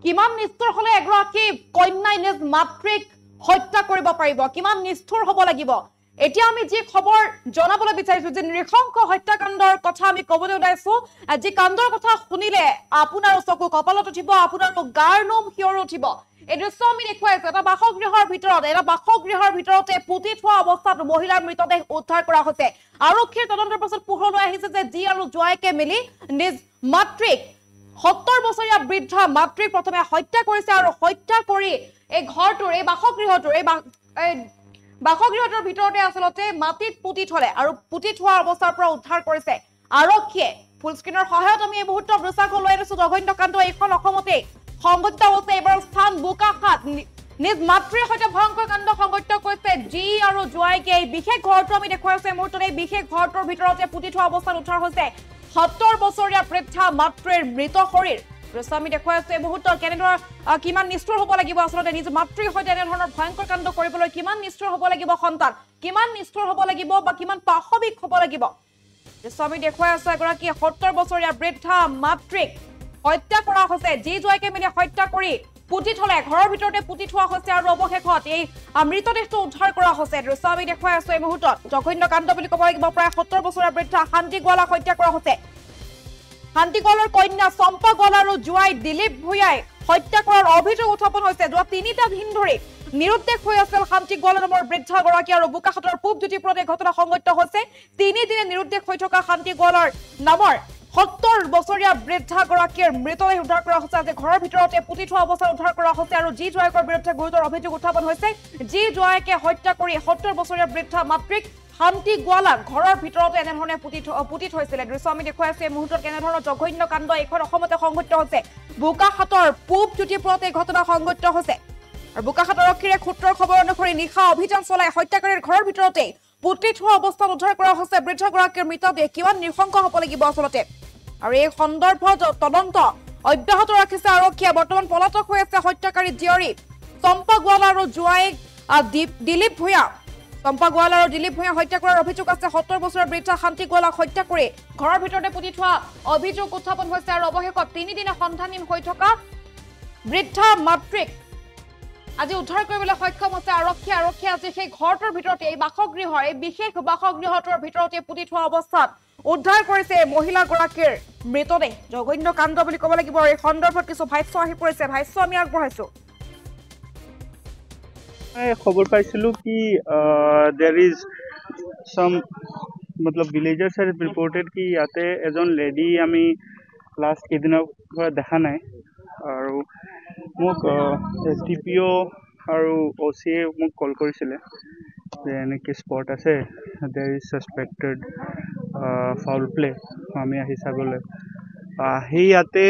কিমান নিষ্ঠুৰ হলে এগৰাকী কন্যাই নিজ মাতৃক হত্যা কৰিব পাৰিব কিমান নিষ্ঠুৰ হ'ব লাগিব এতিয়া আমি যি খবৰ জনাবলৈ বিচাৰিছো যে নৃশংস হত্যাকাণ্ডৰ কথা আমি কবলৈ ওলাইছো আজি কাণ্ডৰ কথা শুনিলে আপোনাৰ চকু কপালত উঠিব আপোনাৰ গাৰ নোম হিয়ৰ উঠিব এই দৃশ্য আমি দেখুৱাইছো এটা বাসগৃহৰ ভিতৰতে পুতি থোৱা অৱস্থাত মহিলাৰ মৃতদেহ উদ্ধাৰ কৰা হৈছে আৰক্ষীৰ তদন্তৰ পাছত পোহৰলৈ আহিছে যে যি আৰু জোৱাইকে মিলি নিজ মাতৃক 70 বছৰীয়া বৃদ্ধা মাতৃক প্ৰথমে হত্যা কৰিছে আৰু হত্যা কৰি এই ঘৰটোৰ এই বাসগৃহটোৰ ভিতৰতে আচলতে মাটিত পুতি থলে আৰু পুতি থোৱা অৱস্থাৰ পৰা উদ্ধাৰ কৰিছে আৰক্ষীয়ে ফুল স্ক্ৰিনৰ সহায়ত আমি এই মুহূৰ্তত দৃশ্য লৈ আনিছো জঘন্য কাণ্ড এইখন অসমতে সংঘটিত হৈছে এবাৰ স্থান বোকাখাত নিজ মাতৃৰ সৈতে ভয়ংকৰ কাণ্ড সংঘটিত কৰিছে জি আৰু জোৱাইকে এই বিশেষ ঘৰটো আমি দেখুৱাইছো এই মুহূৰ্তত এই বিশেষ ঘৰটোৰ ভিতৰতে পুতি থোৱা অৱস্থাত উদ্ধাৰ হৈছে 70 বছৰীয়া বৃদ্ধা মাতৃৰ মৃত শৰীৰ দৃশ্য আমি দেখুৱাইছো এই মুহূৰ্তত কেনেদৰে কিমান নিষ্ঠুৰ হ'ব লাগিব আচলতে নিজ মাতৃৰ সৈতে এনেধৰণৰ ভয়ংকৰ কাণ্ড কৰিবলৈ কিমান নিষ্ঠুৰ হ'ব লাগিব সন্তান কিমান নিষ্ঠুৰ হ'ব লাগিব বা কিমান পাশবিক হ'ব লাগিব দৃশ্য আমি দেখুৱাই আছো এগৰাকী 70 বছৰীয়া বৃদ্ধা মাতৃক হত্যা কৰা হৈছে যি জোৱাইকে মিলি হত্যা কৰি পুতি থলে ঘৰৰ ভিতৰতে পুতি থোৱা হৈছে আৰু অৱশেষত এই মৃতদেহটো উদ্ধাৰ কৰা হৈছে দৃশ্য আমি দেখুৱাই আছো এই মুহূৰ্তত জঘন্য কাণ্ড বুলি ক'ব লাগিব প্ৰায় 70 বছৰীয়া বৃদ্ধা শান্তি গোৱালাক হত্যা কৰা হৈছে শান্তি গোৱালাৰ কন্যা চম্পা গোৱালা আৰু জোৱাই দিলীপ ভূঞাই হত্যা কৰাৰ অভিযোগ উত্থাপন হৈছে যোৱা 3টা দিন ধৰি নিৰুদ্দেশ হৈ আছিল শান্তি গোৱালা নামৰ বৃদ্ধাগৰাকী আৰু বোকাখাতৰ পূব জ্যোতিপুৰত এই ঘটনা সংঘটিত হৈছে 3 দিনে নিৰুদ্দেশ হৈ থকা শান্তি গোৱালাৰ নামৰ 70 বছৰীয়া বৃদ্ধাগৰাকীৰ মৃতদেহ উদ্ধাৰ কৰা হৈছে আজি ঘৰৰ ভিতৰতে পুতি থোৱা অৱস্থাত উদ্ধাৰ কৰা হৈছে আৰু যি জোৱাইকৰ বিৰুদ্ধে গুৰুতৰ অভিযোগ উত্থাপন হৈছে যি জোৱাইকে হত্যা কৰি 70 বছৰীয়া বৃদ্ধা মাতৃক শান্তি গোৱালাক ঘৰৰ ভিতৰতে এনেধৰণে পুতি থৈছিলে দৃশ্য আমি দেখুৱাইছো এই মুহূৰ্তত কেনেধৰণৰ জঘন্য কাণ্ড এইখন অসমতে সংঘটিত হৈছে বোকাখাতৰ পূব জ্যোতিপুৰত এই ঘটনা সংঘটিত হৈছে আৰু বোকাখাত আৰক্ষীৰে সূত্ৰৰ খবৰ অনুসৰি নিশা অভিযান চলাই হত্যাকাৰীৰ ঘৰৰ ভিতৰতে পুতি থোৱা অৱস্থাত উদ্ধাৰ কৰা হৈছে বৃদ্ধাগৰাকীৰ মৃতদেহ কিমান নৃশংস হ'ব লাগিব আচলতে আৰু এই সন্দৰ্ভত তদন্ত অব্যাহত ৰাখিছে আৰক্ষীয়ে বৰ্তমান পলাতক হৈ আছে হত্যাকাৰী জীয়ৰী চম্পা গোৱালা আৰু জোৱাই দিলীপ ভূঞা চম্পা গোৱালা আৰু দিলীপ ভূঞা হত্যা কৰাৰ অভিযোগ আছে 70 বছৰীয়া বৃদ্ধা শান্তি গোৱালাক হত্যা কৰি ঘৰৰ ভিতৰতে পুতি থোৱা অভিযোগ উত্থাপন হৈছে আৰু অৱশেষত 3 দিনে সন্ধানহীন হৈ থকা বৃদ্ধা মাতৃক আজি উদ্ধাৰ কৰিবলৈ সক্ষম হৈছে আৰক্ষীয়ে আজি সেই ঘৰটোৰ ভিতৰতে এই বাসগৃহৰ এই বিশেষ বাসগৃহটোৰ ভিতৰতে পুতি থোৱা অৱস্থাত উদ্ধাৰ কৰিছে মহিলাগৰাকীৰ মৃতদেহ জঘন্য কাণ্ড বুলি ক'ব লাগিব এই সন্দৰ্ভত কিছু ভাষ্য আহি পৰিছে ভাষ্য আমি আগবঢ়াইছো खबर पाइছিলো कि देयर इज सम मतलब विलेजर्स हैव रिपोर्टेड कि याते एजन लेडी आमी लास्ट केदिনৰ পৰা দেখা নাই আৰু মোক টিপিও আৰু ওসি মোক কল কৰিছিলে যে এনেকে স্পট আছে there is suspected foul play আমি আহি চাবলৈ আহি ইয়াতে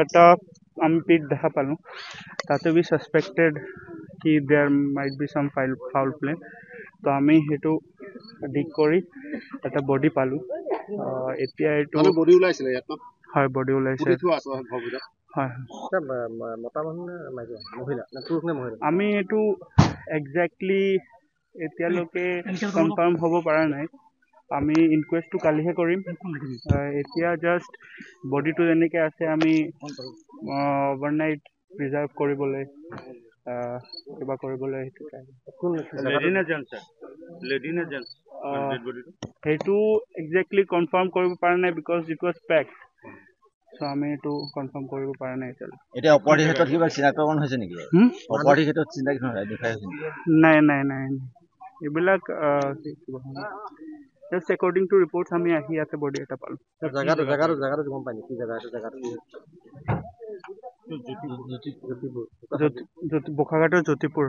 এটা আমি পিক দেখা পালো তাতে বি सस्पेक्टेड कि there might be some foul play तो आमी हेतु डिक करी এটা বডি পালো এতিয়া এটো আমি বডি উলাইছিল ইয়াত হয় বডি উলাইছে বডি থোৱা আছে ভবিতা হয় মতা মানুহ মাইকী মহিলা না পুৰুষ নে মহিলা আমি এটো এক্স্যাক্টলি এতিয়া লোকে কনফাৰ্ম হ'ব পৰা নাই আমি ইনকুৱেষ্টটো কালিহে কৰিম এতিয়া জাস্ট বডিটো এনেকে আছে আমি ওভাৰনাইট প্ৰিজাৰ্ভ কৰিবলৈ কিবা কৰিবলৈ হেতু কোন লেডি না জেন্টস হেতু এক্স্যাক্টলি কনফাৰ্ম কৰিব পৰা নাই because it was packed so আমি এটো কনফাৰ্ম কৰিব পৰা নাই এটা অপৰাধী ক্ষেত্ৰত কিবা চিনাক্তকৰণ হৈছে নেকি অপৰাধী ক্ষেত্ৰত চিনাক্তকৰণ দেখাই হৈছে নাই এইবিলাক just according to reports আমি আহি আছে বডি এটা পালো জায়গাটো গম পাই কি জায়গাটো বোকাখাতৰ জ্যোতিপুৰ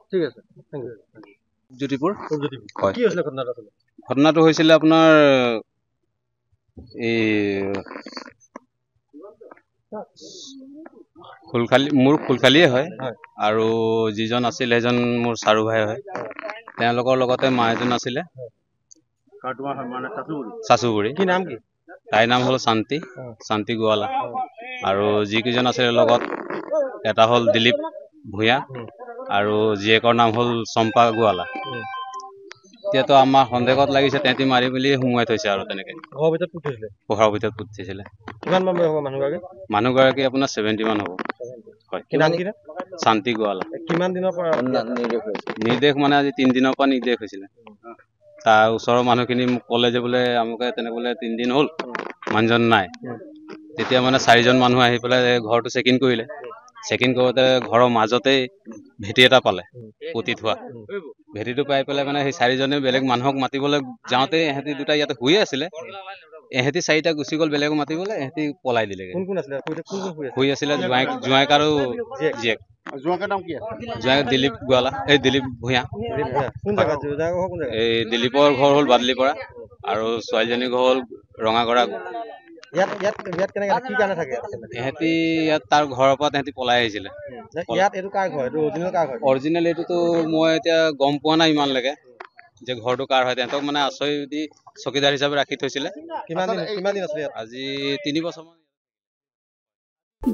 ঠিক আছে থ্যাংক ইউ জ্যোতিপুৰ কি হৈছিল ঘটনাটো হৈছিল আপোনাৰ এই ফুলখালিয়ে হয় আৰু যিজন আছিল এজন মোৰ সাৰু ভাই হয় তেওঁলোকৰ লগতে মা এজন আছিল কাটুৱা মানে সাসুগুৰি কি নাম কি তাইৰ নাম হল শান্তি গোৱালা আৰু যি কিজন আছিল লগত এটা হল দিলীপ ভূঞা আৰু জীয়েকৰ নাম হল চম্পা গোৱালা এতিয়াতো আমাৰ সন্দেহত লাগিছে তেহেঁতি মাৰি মেলি সোমোৱাই থৈছে আৰু তেনেকে ঘৰৰ ভিতৰত পুতি থৈছিলে পোহৰৰ ভিতৰত পুতি থৈছিলে কিমান মান বয়স হ'ব মানুহগৰাকী মানুহগৰাকী আপোনাৰ 70 মান হ'ব হয় কি নাম কি শান্তি গোৱালা কিমান দিনৰ পৰা নিৰ্দেশ মানে আজি 3 দিনৰ পৰা নিৰ্দেশ হৈছিলে তাৰ ওচৰৰ মানুহখিনি মোক ক'লে যে বোলে আমুকে তেনেকে বোলে 3 দিন হ'ল মানুহজন নাই তেতিয়া মানে 4জন মানুহ আহি পেলাই ঘৰটো চেকিং কৰিলে চেকিং কৰোঁতে ঘৰৰ মাজতেই ভেটি এটা পালে পুতি থোৱা ভেটিটো পাই পেলাই মানে সেই 4জনে বেলেগ মানুহক মাতিবলৈ যাওঁতে এহেঁতি দুটা ইয়াতে শুয়ে আছিলে এহেঁতি 4টা গুচি গ'ল বেলেগক মাতিবলৈ এহেঁতি পলাই দিলেগৈ কোন কোন আছিলে শুই আছিলে জোঁৱাইক আৰু জীয়েক জোঁৱাইকৰ নাম কি জোঁৱাইক দিলীপ গোৱালা এই দিলীপ ভূঞা কোন জেগা জোঁৱাইকৰ ঘৰ কোন জেগা এই দিলীপৰ ঘৰ হ'ল বাদলিপৰা আৰু ছোৱালীজনীৰ ঘৰ হ'ল ৰঙাগৰা ইয়াত কেনেকে কি কাৰণে থাকে এহেঁতি ইয়াত তাৰ ঘৰৰ পৰা তেহেঁতি পলাই আহিছিলে ইয়াত এইটো কাৰ ঘৰ এইটো অৰিজিনেল কাৰ ঘৰ অৰিজিনেল এইটোতো মই এতিয়া গম পোৱা নাই ইমানলৈকে যে ঘৰটো কাৰ হয় তেহেঁতক মানে আশ্ৰয় দি চকীদাৰ হিচাপে ৰাখি থৈছিলে কিমান দিন আছিলে আজি 3 বছৰমান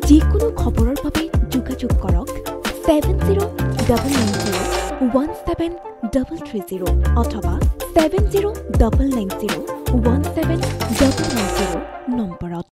যিকোনো খবৰৰ বাবে যোগাযোগ কৰক 7099017330 অথবা 7099017390 নম্বৰত